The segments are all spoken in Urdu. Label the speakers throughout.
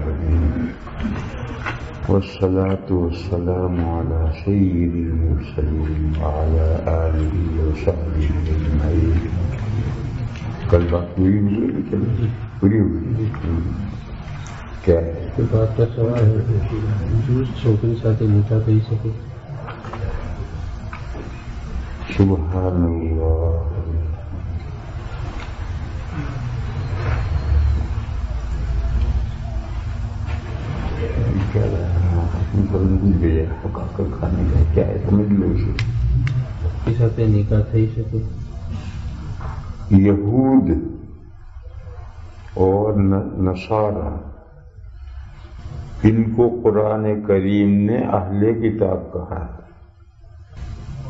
Speaker 1: العالمين والصلاة والسلام على سيد المرسلين وعلى آله وصحبه أجمعين. کل بات پوری ہوئی کیا ہے؟
Speaker 2: بات کا سوال ہے چھوکری ساتھ نکاح کہی سکے.
Speaker 1: سبحان اللہ. کیا کھانے کا کیا ہے سمجھ لو اسے.
Speaker 2: اس ساتھ نکاح کہی سکے.
Speaker 1: یہود اور نصارہ ان کو قرآن کریم نے اہل کتاب کہا ہے.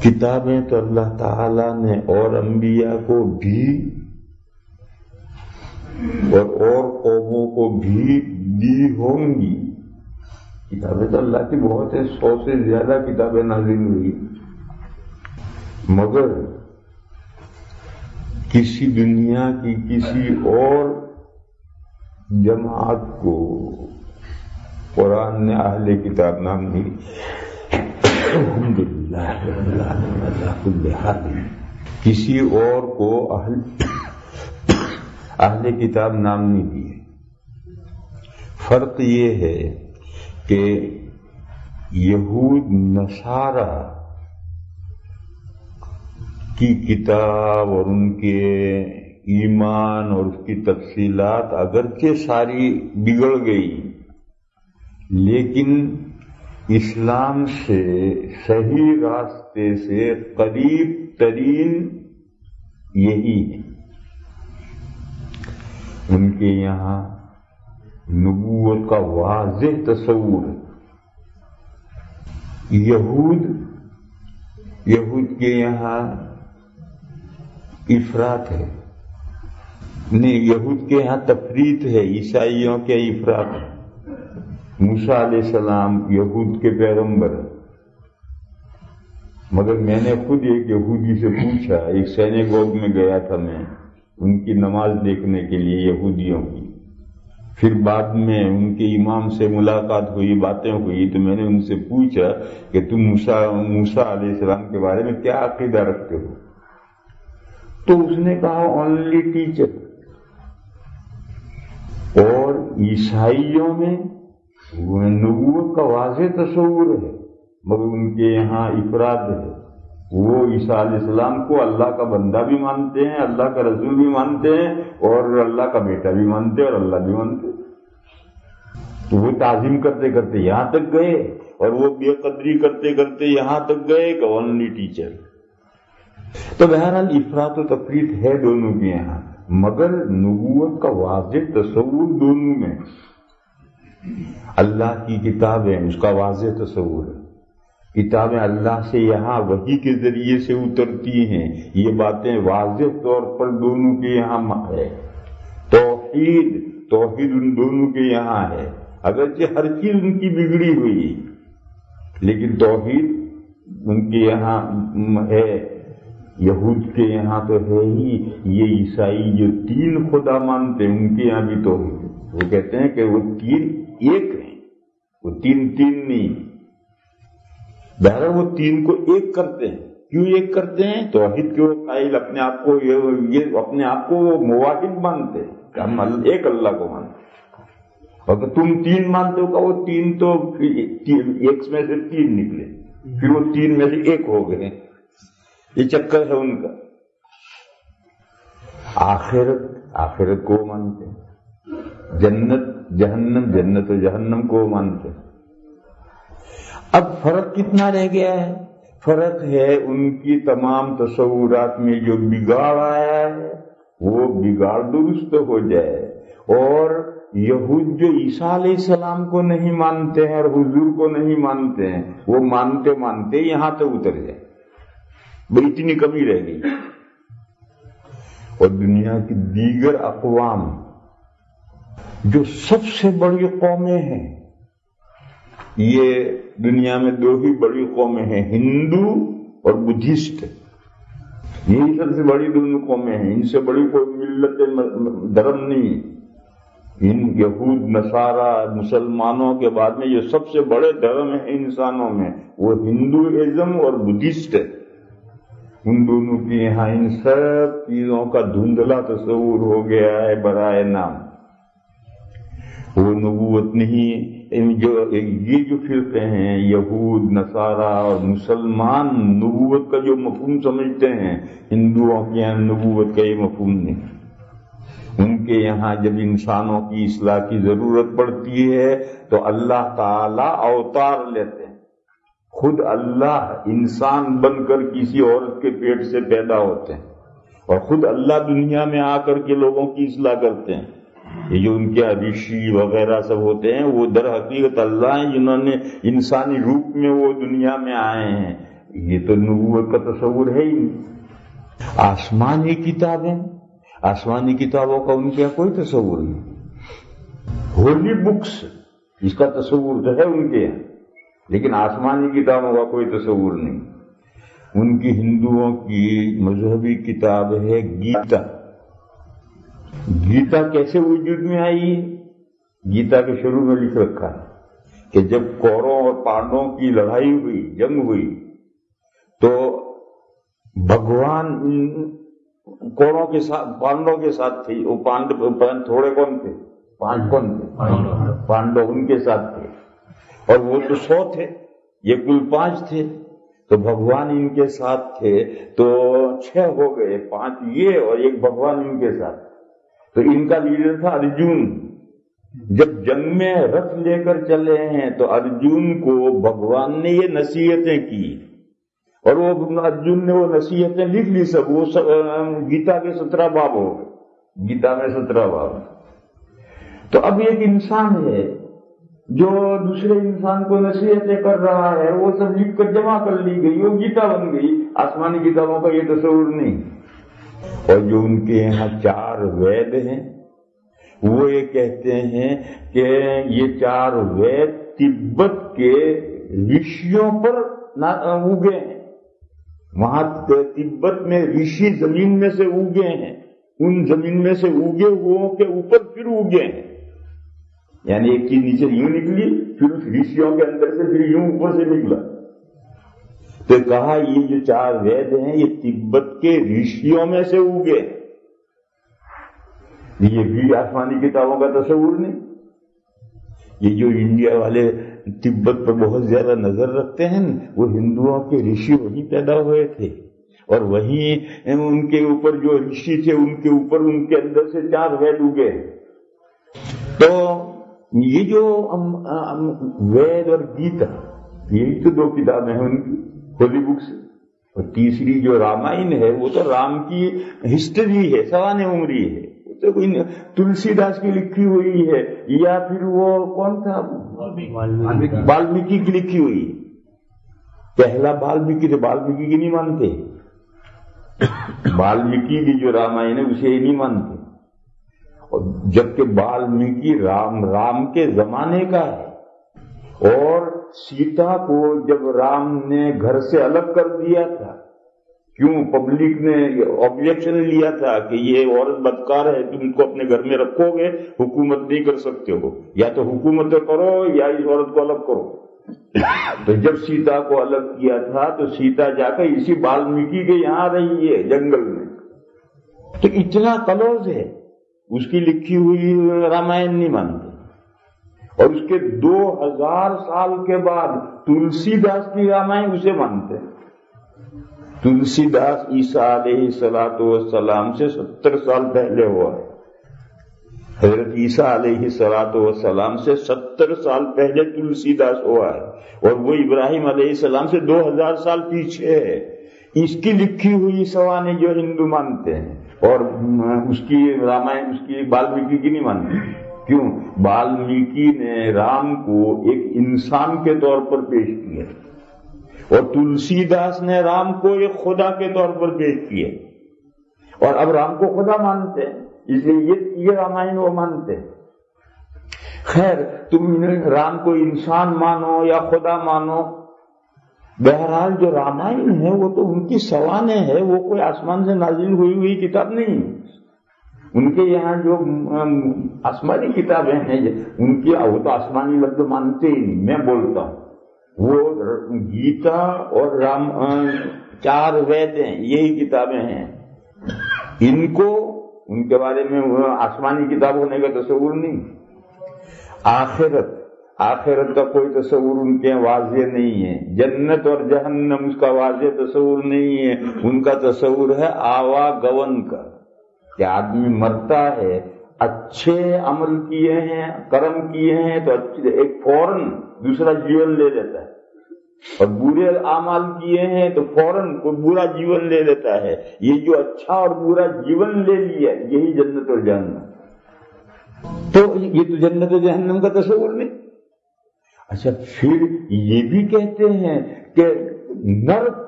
Speaker 1: کتابیں تو اللہ تعالی نے اور انبیاء کو بھی اور قوموں کو بھی دی ہوں گی. کتابیں تو اللہ کی بہت ہے، 100 سے زیادہ کتابیں نازل ہوئی، مگر کسی دنیا کی کسی اور جماعت کو قرآن نے اہل کتاب نام نہیں. الحمدللہ کسی اور کو اہل کتاب نام نہیں دیے. فرق یہ ہے کہ یہود نصارہ کی کتاب اور ان کے ایمان اور اس کی تفصیلات اگرچہ ساری بگڑ گئی، لیکن اسلام سے صحیح راستے سے قریب ترین یہی ہے. ان کے یہاں نبوت کا واضح تصور ہے. یہود کے یہاں افراط ہے، نہیں، یہود کے یہاں تفریط ہے، عیسائیوں کے افراط ہے. موسیٰ علیہ السلام یہود کے پیغمبر، مگر میں نے خود ایک یہودی سے پوچھا، ایک سینیگوگ میں گیا تھا میں ان کی نماز دیکھنے کے لیے یہودیوں کی. پھر بعد میں ان کے امام سے ملاقات ہوئی، باتیں ہوئی، تو میں نے ان سے پوچھا کہ تم موسیٰ علیہ السلام کے بارے میں کیا عقیدہ رکھتے ہو؟ تو اس نے کہا اونلی ٹیچر. اور عیسائیوں میں نبوت کا واضح تصور ہے، مگر ان کے یہاں افراد ہے. وہ عیسیٰ علیہ السلام کو اللہ کا بندہ بھی مانتے ہیں، اللہ کا رسول بھی مانتے ہیں، اور اللہ کا بیٹا بھی مانتے ہیں، اور اللہ بھی مانتے ہیں. تو وہ تعظیم کرتے کرتے یہاں تک گئے، اور وہ بے قدری کرتے کرتے یہاں تک گئے کہ اونلی ٹیچر. تو بہرحال افراط و تفریط ہے دونوں کے یہاں، مگر نبوت کا واضح تصور دونوں میں. اللہ کی کتابیں اس کا واضح تصور ہے. کتابیں اللہ سے یہاں وحی کے ذریعے سے اترتی ہیں، یہ باتیں واضح طور پر دونوں کے یہاں ہے. توحید ان دونوں کے یہاں ہے، اگرچہ ہر چیز ان کی بگڑی ہوئی، لیکن توحید ان کے یہاں ہے. یہود کے یہاں تو ہے ہی. یہ عیسائی جو 3 خدا مانتے ہیں ان کے یہاں بھی توحید ہے. وہ کہتے ہیں کہ وہ 3 ایک ہیں، وہ 3 نہیں. بہرحال وہ 3 کو ایک کرتے ہیں. کیوں ایک کرتے ہیں؟ توحید کے وہ قائل اپنے آپ کو یہ اپنے آپ کو وہ موحد مانتے ہیں کہ ہم ایک اللہ کو مانتے ہیں. اور تم 3 مانتے ہو کہ وہ 3 تو ایک میں سے 3 نکلے، پھر وہ 3 میں سے ایک ہو گئے. یہ چکر ہے ان کا. آخرت کو مانتے ہیں، جنت و جہنم کو مانتے ہیں. اب فرق کتنا رہ گیا ہے؟ فرق ہے ان کی تمام تصورات میں جو بگاڑ آیا ہے وہ بگاڑ درست ہو جائے. اور یہود جو عیسیٰ علیہ السلام کو نہیں مانتے ہیں اور حضور کو نہیں مانتے ہیں، وہ مانتے یہاں تک اتر جائے. بھئی اتنی کمی رہ گئی. اور دنیا کی دیگر اقوام جو سب سے بڑی قومیں ہیں، یہ دنیا میں 2 ہی بڑی قومیں ہیں، ہندو اور بدھسٹ. یہی سب سے بڑی دونوں قومیں ہیں. ان سے بڑی کوئی ملت دھرم نہیں. ان یہود نصارہ مسلمانوں کے بعد میں جو سب سے بڑے دھرم ہیں انسانوں میں وہ ہندوازم اور بدھسٹ ہے. ان دونوں کے یہاں ان سب چیزوں کا دھندلا تصور ہو گیا ہے برائے نام. وہ نبوت نہیں. یہ جو فرقے ہیں یہود نصارہ اور مسلمان نبوت کا جو مفہوم سمجھتے ہیں، ہندوؤں کے یہاں نبوت کا یہ مفہوم نہیں. ان کے یہاں جب انسانوں کی اصلاح کی ضرورت پڑتی ہے تو اللہ تعالی اوتار لیتے ہیں. خود اللہ انسان بن کر کسی عورت کے پیٹ سے پیدا ہوتے ہیں اور خود اللہ دنیا میں آ کر کے لوگوں کی اصلاح کرتے ہیں. یہ جو ان کے رشی وغیرہ سب ہوتے ہیں وہ در حقیقت اللہ ہیں جنہوں نے انسانی روپ میں وہ دنیا میں آئے ہیں. یہ تو نبوت کا تصور ہے ہی نہیں. آسمانی کتابیں، آسمانی کتابوں کا ان کے کوئی تصور نہیں. ہولی بکس اس کا تصور تو ہے ان کے یہاں، لیکن آسمانی کتابوں کا کوئی تصور نہیں. ان کی ہندوؤں کی مذہبی کتاب ہے گیتا. گیتا کیسے وجود میں آئی؟ گیتا کے شروع میں لکھ رکھا ہے کہ جب کوروں اور پانڈوں کی لڑائی ہوئی، جنگ ہوئی، تو بھگوان کوروں کے ساتھ پانڈوں کے ساتھ تھے. وہ تھوڑے کون تھے؟ 5 کون تھے؟ پانڈو ان کے ساتھ تھے اور وہ تو 100 تھے، یہ کل 5 تھے. تو بھگوان ان کے ساتھ تھے تو 6 ہو گئے، 5 یہ اور ایک بھگوان ان کے ساتھ. تو ان کا لیڈر تھا ارجن. جب جنگ میں رتھ لے کر چلے ہیں تو ارجن کو بھگوان نے یہ نصیحتیں کی اور وہ ارجن نے وہ نصیحتیں لکھ لی سب. وہ گیتا کے 17 باب ہو گئے. گیتا میں 17 باب. تو اب ایک انسان ہے جو دوسرے انسان کو نصیحتیں کر رہا ہے، وہ سب لکھ کر جمع کر لی گئی، وہ گیتا بن گئی. آسمانی کتابوں کا یہ تصور نہیں. اور جو ان کے یہاں 4 وید ہیں وہ یہ کہتے ہیں کہ یہ 4 وید تبت کے رشیوں پر اگے ہیں. وہاں تبت میں رشی زمین میں سے اگے ہیں، ان زمین میں سے اگے ہوئوں کے اوپر پھر اگے ہیں. یعنی ایک چیز نیچے یوں نکلی پھر اس رشیوں کے اندر سے پھر یوں اوپر سے نکلا. تو کہا یہ جو 4 وید ہیں یہ تبت کے رشیوں میں سے اگے. یہ بھی آسمانی کتابوں کا تصور نہیں. یہ جو انڈیا والے تبت پر بہت زیادہ نظر رکھتے ہیں وہ ہندوؤں کے رشی وہیں پیدا ہوئے تھے اور وہیں ان کے اوپر جو رشی تھے ان کے اوپر ان کے اندر سے 4 وید اگے. تو یہ جو وید اور گیتا یہی تو 2 کتابیں ہیں ان کی ہولی بکس. اور تیسری جو رامائن ہے وہ تو رام کی ہسٹری ہے، سوانح عمری ہے. تو تلسی داس کی لکھی ہوئی ہے یا پھر وہ کون تھا والمیکی کی لکھی ہوئی. پہلا والمیکی تھے، والمیکی کی نہیں مانتے. والمیکی کی جو رامائن ہے اسے نہیں مانتے. اور جبکہ والمیکی رام کے زمانے کا ہے اور سیتا کو جب رام نے گھر سے الگ کر دیا تھا، کیوں پبلک نے آبجیکشن لیا تھا کہ یہ عورت بدکار ہے، تم کو اپنے گھر میں رکھو گے، حکومت نہیں کر سکتے ہو، یا تو حکومت کرو یا اس عورت کو الگ کرو. تو جب سیتا کو الگ کیا تھا تو سیتا جا کر اسی والمیکی کے یہاں رہی ہے جنگل میں. تو اتنا کلوز ہے، اس کی لکھی ہوئی رامائن نہیں مانتے. اور اس کے 2000 سال کے بعد تلسی داس کی رامائن اسے مانتے ہیں. تلسی داس عیسیٰ علیہ السلام سے 70 سال پہلے ہوا ہے. حضرت عیسیٰ علیہ السلام سے 70 سال پہلے تلسی داس ہوا ہے اور وہ ابراہیم علیہ السلام سے 2000 سال پیچھے ہے. اس کی لکھی ہوئی سوانح جو ہندو مانتے ہیں اور اس کی رامائن اس کی والمیکی کی نہیں مانتے. کیوں؟ والمیکی نے رام کو ایک انسان کے طور پر پیش کیا اور تلسی داس نے رام کو ایک خدا کے طور پر پیش کیا. اور اب رام کو خدا مانتے ہیں، اس لیے یہ رامائن وہ مانتے ہیں. خیر، تم رام کو انسان مانو یا خدا مانو، بہرحال جو رامائن ہے وہ تو ان کی سوانح ہے، وہ کوئی آسمان سے نازل ہوئی کتاب نہیں. ان کے یہاں جو آسمانی کتابیں ہیں ان کی، وہ تو آسمانی لفظ مانتے ہی نہیں، میں بولتا ہوں وہ گیتا اور رام 4 وید ہیں، یہی کتابیں ہیں، ان کو ان کے بارے میں آسمانی کتاب ہونے کا تصور نہیں۔ آخرت کا کوئی تصور ان کے واضح نہیں ہے، جنت اور جہنم اس کا واضح تصور نہیں ہے، ان کا تصور ہے آواگون کا، کہ آدمی مرتا ہے، اچھے عمل کیے ہیں، کرم کیے ہیں تو ایک فوراً دوسرا جیون لے لیتا ہے، اور برے اعمال کیے ہیں تو فوراً کوئی برا جیون لے لیتا ہے۔ یہ جو اچھا اور برا جیون لے لیا یہی جنت اور جہنم، تو یہ تو جنت و جہنم کا تصور نہیں۔ اچھا پھر یہ بھی کہتے ہیں کہ نرک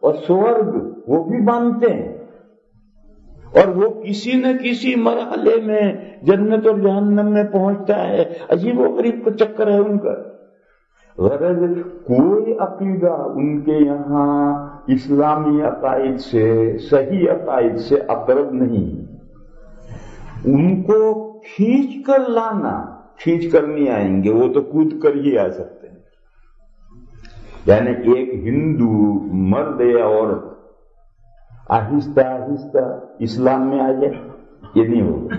Speaker 1: اور سورگ وہ بھی مانتے ہیں، اور وہ کسی نہ کسی مرحلے میں جنت اور جہنم میں پہنچتا ہے، عجیب و غریب کو چکر ہے ان کا۔ غرض کوئی عقیدہ ان کے یہاں اسلامی عقائد سے، صحیح عقائد سے اقرب نہیں، ان کو کھینچ کر لانا، کھینچ کر نہیں آئیں گے، وہ تو کود کر ہی آ سکتے ہیں۔ یعنی ایک ہندو مرد یا عورت آہستہ آہستہ اسلام میں آ جائے، یہ نہیں ہوگا،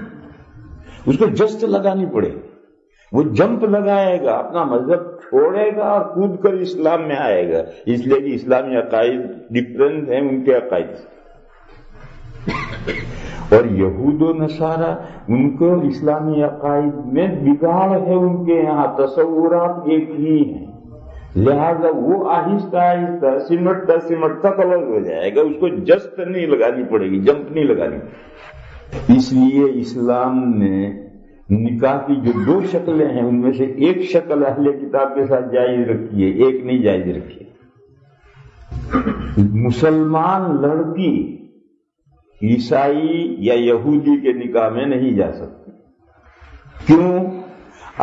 Speaker 1: اس کو جست لگانی پڑے، وہ جمپ لگائے گا، اپنا مذہب چھوڑے گا اور کود کر اسلام میں آئے گا، اس لیے کہ اسلامی عقائد ڈفرنٹ ہیں ان کے عقائد سے۔ اور یہود و نصارہ ان کو اسلامی عقائد میں بگاڑ ہے، ان کے یہاں تصورات ایک ہی ہیں، لہذا وہ آہستہ آہستہ سمٹتا کلر ہو جائے گا، اس کو جست نہیں لگانی پڑے گی، جمپ نہیں لگانی پڑے گی۔ اس لیے اسلام نے نکاح کی جو 2 شکلیں ہیں ان میں سے ایک شکل اہل کتاب کے ساتھ جائز رکھی ہے، ایک نہیں جائز رکھی ہے۔ مسلمان لڑکی عیسائی یا یہودی کے نکاح میں نہیں جا سکتی، کیوں؟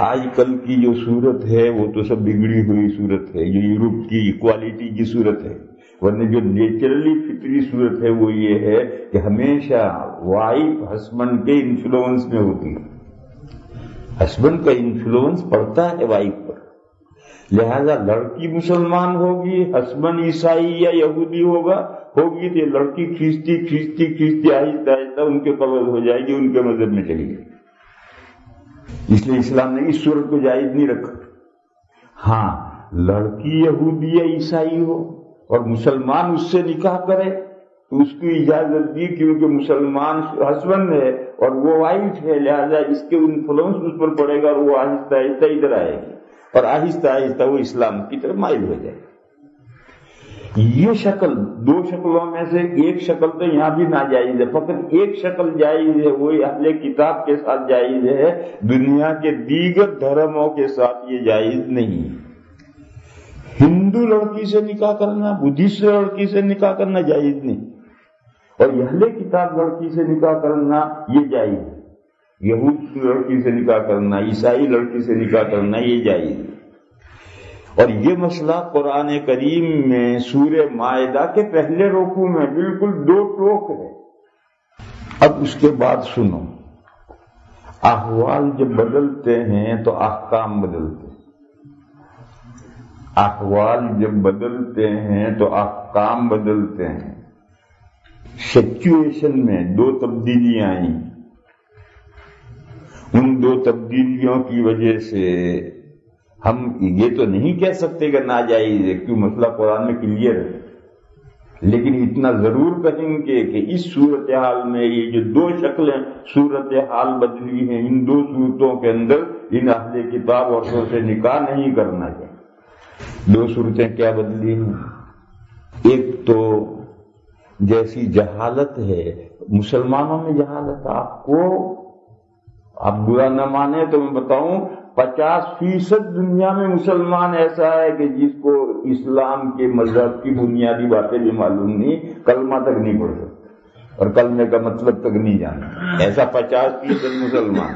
Speaker 1: آج کل کی جو صورت ہے وہ تو سب بگڑی ہوئی صورت ہے، جو یورپ کی ایکوالٹی کی صورت ہے، ورنہ جو نیچرلی فطری صورت ہے وہ یہ ہے کہ ہمیشہ وائف ہسبینڈ کے انفلوئنس میں ہوتی ہے، ہسبینڈ کا انفلوئنس پڑتا ہے وائف پر، لہذا لڑکی مسلمان ہوگی، ہسبینڈ عیسائی یا یہودی ہوگی تو یہ لڑکی کھینچتی آہستہ آہستہ ان کے قبض ہو جائے گی، ان کے مذہب میں چلی گئی۔ اس لیے اسلام نے اس صورت کو جائز نہیں رکھا۔ ہاں لڑکی یہودی یا عیسائی ہو اور مسلمان اس سے نکاح کرے تو اس کی اجازت دی، کیونکہ مسلمان ہسبینڈ ہے اور وہ وائف ہے، لہذا اس کے انفلوئنس اس پر پڑے گا اور وہ آہستہ آہستہ ادھر آئے گی اور آہستہ آہستہ وہ اسلام کی طرف مائل ہو جائے گی۔ یہ شکل 2 شکلوں میں سے ایک شکل تو یہاں بھی ناجائز ہے، فقط ایک شکل جائز ہے، وہی اہل کتاب کے ساتھ جائز ہے، دنیا کے دیگر دھرموں کے ساتھ یہ جائز نہیں۔ ہندو لڑکی سے نکاح کرنا، بدھسٹ لڑکی سے نکاح کرنا جائز نہیں، اور اہل کتاب لڑکی سے نکاح کرنا یہ جائز ہے، یہود لڑکی سے نکاح کرنا، عیسائی لڑکی سے نکاح کرنا یہ جائز ہے۔ اور یہ مسئلہ قرآن کریم میں سورہ مائدہ کے پہلے رکوع میں بالکل 2 ٹوک ہے۔ اب اس کے بعد سنو، احوال جب بدلتے ہیں تو احکام بدلتے ہیں، احوال جب بدلتے ہیں تو احکام بدلتے ہیں۔ سچویشن میں 2 تبدیلیاں آئیں، ان 2 تبدیلیوں کی وجہ سے ہم یہ تو نہیں کہہ سکتے کہ ناجائز ہے، کیوں مسئلہ قرآن میں کلیئر ہے، لیکن اتنا ضرور کہیں گے کہ اس صورتحال میں یہ جو 2 شکلیں صورتحال بدلی ہیں، ان 2 صورتوں کے اندر ان اہل کتاب عورتوں سے نکاح نہیں کرنا چاہیے۔ 2 صورتیں کیا بدلی ہیں؟ ایک تو جیسی جہالت ہے، مسلمانوں میں جہالت، آپ برا نہ مانے تو میں بتاؤں 50% دنیا میں مسلمان ایسا ہے کہ جس کو اسلام کے مذہب کی بنیادی باتیں بھی معلوم نہیں، کلمہ تک نہیں پڑھ سکتا اور کلمے کا مطلب تک نہیں جانتا، ایسا 50% مسلمان۔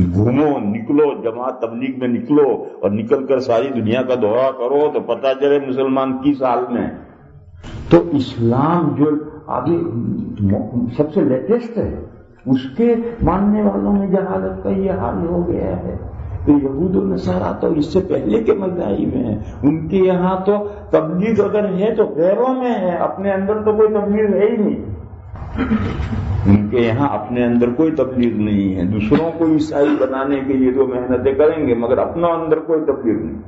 Speaker 1: گھومو، نکلو، جماعت تبلیغ میں نکلو اور نکل کر ساری دنیا کا دورہ کرو تو پتہ چلے مسلمان کس حال میں۔ تو اسلام جو ابھی سب سے لیٹسٹ ہے، اس کے ماننے والوں میں جہالت کا یہ حال ہو گیا ہے. تو یہود و نصارہ تو اس سے پہلے کے مذاہب ہیں، ان کے یہاں تو تبلیغ اگر ہے تو غیروں میں ہے، اپنے اندر تو کوئی تبلیغ ہے ہی نہیں. ان کے یہاں اپنے اندر کوئی تبلیغ نہیں ہے. دوسروں کو عیسائی بنانے کے لیے تو محنتیں کریں گے مگر اپنا اندر کوئی تبلیغ نہیں.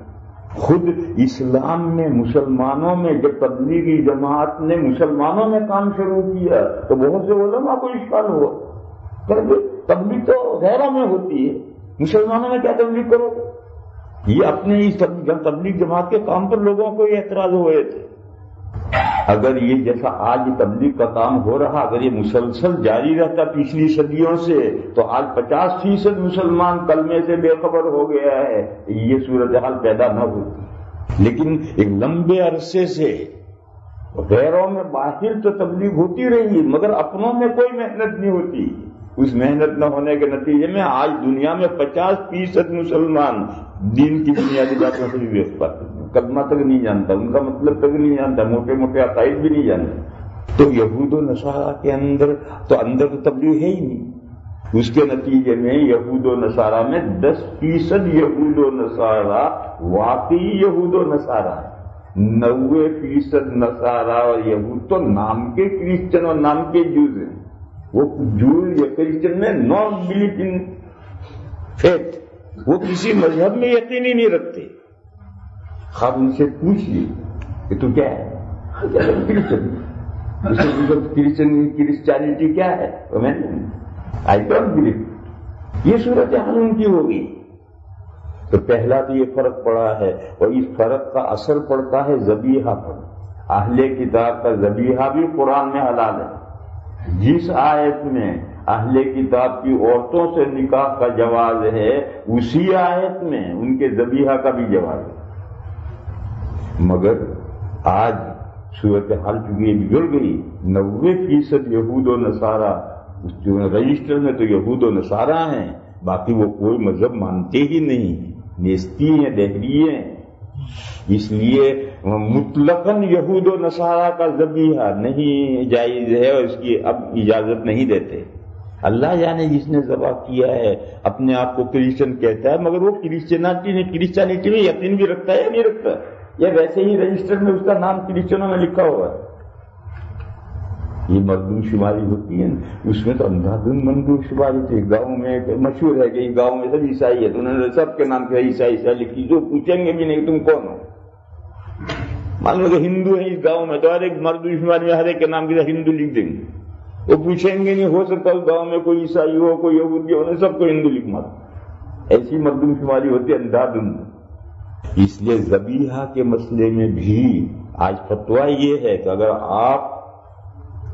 Speaker 1: خود اسلام میں مسلمانوں میں جب تبلیغی جماعت نے مسلمانوں میں کام شروع کیا تو بہت سے علماء کو اشکال ہوا، تبلیغ تو غیروں میں ہوتی ہے، مسلمانوں میں کیا تبلیغ کرو؟ یہ اپنے اس تبلیغ جماعت کے کام پر لوگوں کو یہ اعتراض ہوئے تھے. اگر یہ جیسا آج تبلیغ کا کام ہو رہا، اگر یہ مسلسل جاری رہتا پچھلی صدیوں سے تو آج 50% مسلمان کلمے سے بے خبر ہو گیا ہے، یہ صورتحال پیدا نہ ہوتی. لیکن ایک لمبے عرصے سے غیروں میں باہر تو تبلیغ ہوتی رہی مگر اپنوں میں کوئی محنت نہیں ہوتی. اس محنت نہ ہونے کے نتیجے میں آج دنیا میں 50% مسلمان دین کی بنیادی باتوں سے بھی ویست پاتے ہیں، کلمہ تک نہیں جانتا، ان کا مطلب تک نہیں جانتا، موٹے موٹے عقائد بھی نہیں جانتے. تو یہود و نصارہ کے اندر تو تبلیغ ہے ہی نہیں. اس کے نتیجے میں یہود و نصارہ میں 10% یہود و نصارہ واقعی یہود و نصارہ، 90% نصارہ اور یہود تو نام کے کرسچن اور نام کے جوز ہیں. وہ جوز یا کرسچن میں نان بلیف ان فیتھ، وہ کسی مذہب میں یقین ہی نہیں رکھتے. خواب ان سے پوچھیے کہ تو کیا ہے؟ کرسچینٹی کیا ہے؟ I don't believe. یہ صورتحال ان کی ہوگی. تو پہلا تو یہ فرق پڑا ہے، اور اس فرق کا اثر پڑتا ہے ذبیحہ پر. اہل کتاب کا ذبیحہ بھی قرآن میں حلال ہے. جس آیت میں اہل کتاب کی عورتوں سے نکاح کا جواز ہے اسی آیت میں ان کے ذبیحہ کا بھی جواز ہے. مگر آج صورتحال چونکہ یہ بگڑ گئی، 90% یہود و نصارہ رجسٹر میں تو یہود و نصارہ ہیں، باقی وہ کوئی مذہب مانتے ہی نہیں، نیستی ہیں، دہری ہیں. اس لیے مطلقاً یہود و نصارہ کا ذبیحہ نہیں جائز ہے اور اس کی اب اجازت نہیں دیتے. اللہ جانے جس نے ذبح کیا ہے اپنے آپ کو کرسچن کہتا ہے مگر وہ کرسچینٹی میں یقین بھی رکھتا ہے یا نہیں رکھتا، یا ویسے ہی رجسٹر میں اس کا نام کرسچنوں میں لکھا ہوا ہے. یہ مردم شماری ہوتی ہے، اس میں تو اندھا دھند مردم شماری تھی. گاؤں میں مشہور ہے کہ گاؤں میں سب عیسائی ہے تو انہوں نے سب کے نام کیا عیسائی لکھی، جو پوچھیں گے بھی نہیں تم کون ہو. مان لو کہ ہندو ہیں اس گاؤں میں تو ہر ایک مردم شماری میں ہر ایک کے نام کے ساتھ ہندو لکھ دیں گے. وہ پوچھیں گے نہیں، ہو سکتا اس گاؤں میں کوئی عیسائی ہو کوئی یہودی ہو، سب کو ہندو لکھ مار. ایسی مردم شماری ہوتی ہے اندھا دھند. اس لیے ذبیحہ کے مسئلے میں بھی آج فتویٰ یہ ہے کہ اگر آپ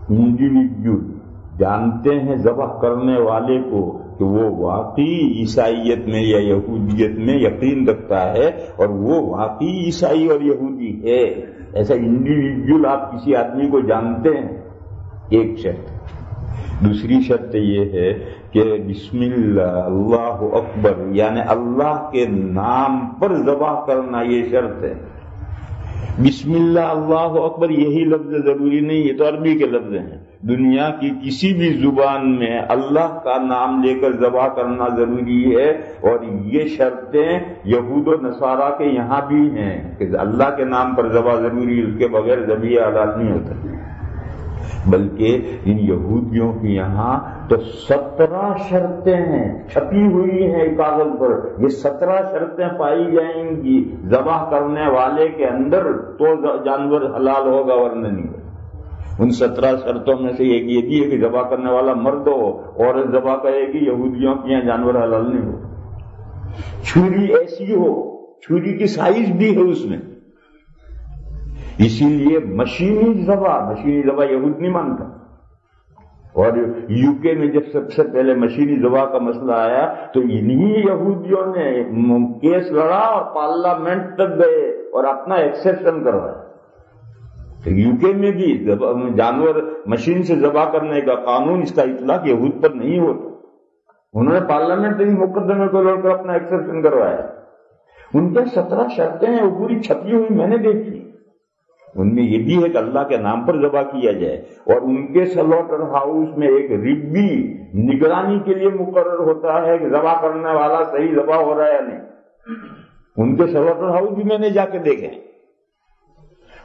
Speaker 1: انڈیویجول جانتے ہیں ذبح کرنے والے کو کہ وہ واقعی عیسائیت میں یا یہودیت میں یقین رکھتا ہے اور وہ واقعی عیسائی اور یہودی ہے، ایسا انڈیویجول آپ کسی آدمی کو جانتے ہیں، ایک شرط. دوسری شرط یہ ہے کہ بسم اللہ اللہ اکبر یعنی اللہ کے نام پر ذبح کرنا، یہ شرط ہے. بسم اللہ اللہ اکبر یہی لفظ ضروری نہیں، یہ تو عربی کے لفظ ہیں. دنیا کی کسی بھی زبان میں اللہ کا نام لے کر ذبح کرنا ضروری ہے، اور یہ شرطیں یہود و نصارہ کے یہاں بھی ہیں کہ اللہ کے نام پر ذبح ضروری ہے، اس کے بغیر ذبیحہ حلال نہیں ہوتا. بلکہ ان یہودیوں کے یہاں تو 17 شرطیں ہیں چھپی ہوئی ہیں کاغذ پر. یہ 17 شرطیں پائی جائیں گی ذبح کرنے والے کے اندر تو جانور حلال ہوگا ورنہ نہیں ہوگا. ان 17 شرطوں میں سے ایک یہ بھی ہے کہ ذبح کرنے والا مرد ہو، عورت ذبح کرے گی یہودیوں کے یہاں جانور حلال نہیں ہو. چھری ایسی ہو، چھری کی سائز بھی ہے اس میں. اسی لیے مشینی ذبح یہود نہیں مانتا. اور یو کے میں جب سب سے پہلے مشینی ذبح کا مسئلہ آیا تو انہی یہودیوں نے کیس لڑا اور پارلیمنٹ تک گئے اور اپنا ایکسیپشن کروایا. یو کے میں بھی جانور مشین سے ذبح کرنے کا قانون، اس کا اطلاق یہود پر نہیں ہوتا. انہوں نے پارلیمنٹ میں مقدمے کو لڑ کر اپنا ایکسیپشن کروایا. ان کے 17 شرطیں ہیں، وہ پوری چھپی ہوئی میں نے دیکھی. ان میں یہ بھی ہے کہ اللہ کے نام پر ذبح کیا جائے، اور ان کے سلوٹر ہاؤس میں ایک ربی نگرانی کے لیے مقرر ہوتا ہے کہ ذبح کرنے والا صحیح ذبح ہو رہا ہے یا نہیں۔ ان کے سلوٹر ہاؤس بھی میں نے جا کے دیکھے،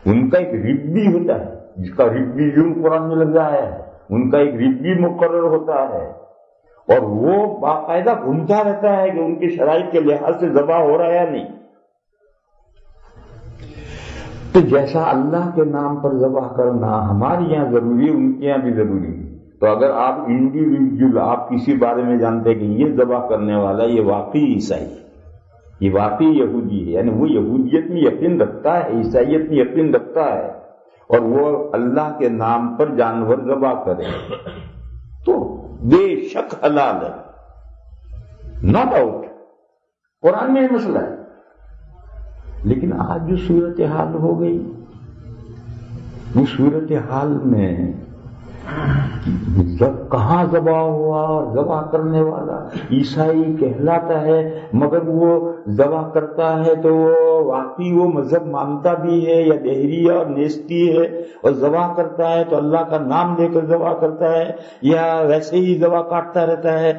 Speaker 1: ان کا ایک ربی ہوتا ہے جس کا ربی یوں قرآن میں لگ رہا ہے، ان کا ایک ربی مقرر ہوتا ہے، اور وہ باقاعدہ گھومتا رہتا ہے کہ ان کی شرائط کے لحاظ سے ذبح ہو رہا ہے یا نہیں۔ تو جیسا اللہ کے نام پر ذبح کرنا ہمارے یہاں ضروری ہے، ان کے یہاں بھی ضروری ہے۔ تو اگر آپ انڈیویجول آپ کسی بارے میں جانتے ہیں کہ یہ ذبح کرنے والا یہ واقعی عیسائی ہے، یہ واقعی یہودی ہے، یعنی وہ یہودیت میں یقین رکھتا ہے، عیسائیت میں یقین رکھتا ہے، اور وہ اللہ کے نام پر جانور ذبح کرے تو بے شک حلال ہے، نو ڈاؤٹ، قرآن میں یہ مسئلہ ہے۔ لیکن آج جو صورتحال ہو گئی، وہ صورتحال میں کہاں ذبح ہوا اور ذبح کرنے والا عیسائی کہلاتا ہے، مگر وہ ذبح کرتا ہے تو وہ واقعی وہ مذہب مانتا بھی ہے یا دہری اور نیستی ہے، اور ذبح کرتا ہے تو اللہ کا نام لے کر ذبح کرتا ہے، یا ویسے ہی ذبح کاٹتا رہتا ہے،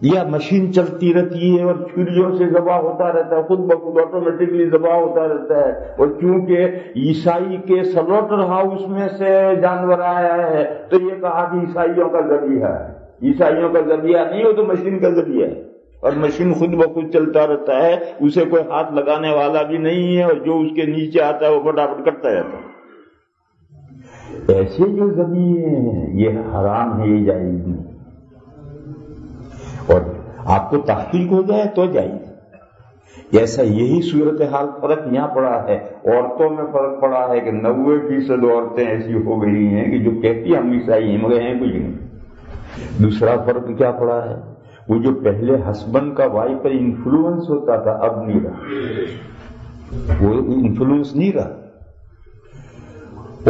Speaker 1: یا مشین چلتی رہتی ہے اور چھریوں سے ذبح ہوتا رہتا ہے، خود بخود آٹومیٹکلی ذبح ہوتا رہتا ہے۔ اور چونکہ عیسائی کے سلوٹر ہاؤس میں سے جانور آیا ہے تو یہ کہا کہ عیسائیوں کا ذبیحہ ہے، عیسائیوں کا ذبیحہ نہیں، وہ تو مشین کا ذبیحہ ہے، اور مشین خود بخود چلتا رہتا ہے، اسے کوئی ہاتھ لگانے والا بھی نہیں ہے، اور جو اس کے نیچے آتا ہے وہ فٹافٹ کرتا رہتا ہے۔ ایسے جو ذبیحے ہیں یہ حرام ہے، یہ جائز نہیں، اور آپ کو تحقیق ہو جائے تو جائز۔ ایسا یہی صورتحال فرق یہاں پڑا ہے، عورتوں میں فرق پڑا ہے کہ 90% عورتیں ایسی ہو گئی ہیں کہ جو کہتی ہیں ہم عیسائی ہیں مگر ہیں کچھ نہیں۔ دوسرا فرق کیا پڑا ہے، وہ جو پہلے ہسبینڈ کا وائف پر انفلوئنس ہوتا تھا اب نہیں رہا، وہ انفلوئنس نہیں رہا۔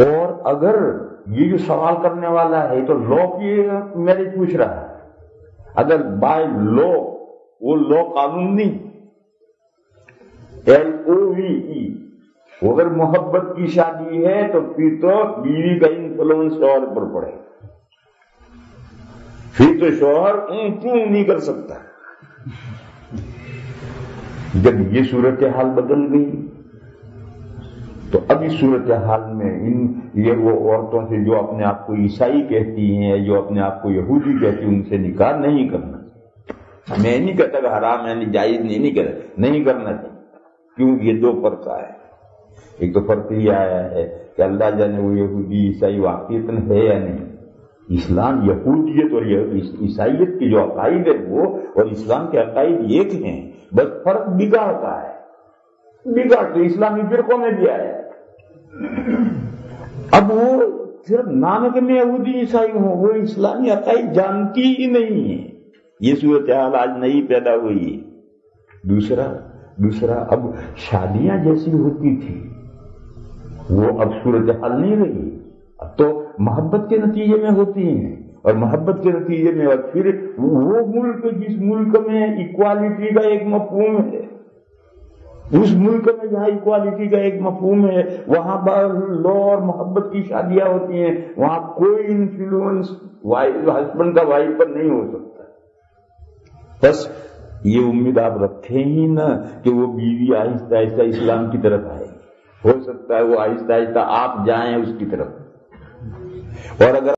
Speaker 1: اور اگر یہ جو سوال کرنے والا ہے تو لا کی میرج پوچھ رہا ہے، اگر بائی لا، وہ لا قانون نہیں، LOVE، اگر محبت کی شادی ہے تو پھر تو بیوی کا انفلوئنس شوہر پر پڑے، پھر تو شوہر کیوں نہیں کر سکتا۔ جب یہ صورتحال بدل گئی تو اب اس صورتحال میں یہ وہ عورتوں سے جو اپنے آپ کو عیسائی کہتی ہیں، جو اپنے آپ کو یہودی کہتی ہیں، ان سے نکاح نہیں کرنا۔ میں نہیں کہتا کہ حرام ہے، جائز نہیں کہتا، نہیں کرنا چاہیے، کیوں؟ یہ دو فرق آیا ہے۔ ایک تو فرق یہ آیا ہے کہ اللہ جانے وہ یہودی عیسائی واقعیت ہے یا نہیں۔ اسلام یہودیت اور عیسائیت کی جو عقائد ہے وہ اور اسلام کے عقائد ایک ہیں، بس فرق بگاڑ کا ہے۔ بگاڑ تو اسلامی فرقوں میں بھی آیا ہے۔ اب وہ صرف نام کے میں یہودی عیسائی ہوں، وہ اسلامی عقائد جانتی ہی نہیں ہے۔ یہ صورتحال آج نہیں پیدا ہوئی۔ دوسرا اب شادیاں جیسی ہوتی تھی وہ اب صورتحال نہیں رہی، اب تو محبت کے نتیجے میں ہوتی ہیں، اور محبت کے نتیجے میں اور پھر وہ ملک جس ملک میں ایکوالٹی کا ایک مفہوم ہے، اس ملک میں جہاں ایکوالٹی کا ایک مفہوم ہے وہاں لا اور محبت کی شادیاں ہوتی ہیں، وہاں کوئی انفلوئنس ہسبینڈ کا وائف پر نہیں ہو سکتا۔ بس یہ امید آپ رکھیں ہی نہ کہ وہ بیوی آہستہ آہستہ اسلام کی طرف آئے، ہو سکتا ہے وہ آہستہ آہستہ آپ جائیں اس کی طرف۔ اور اگر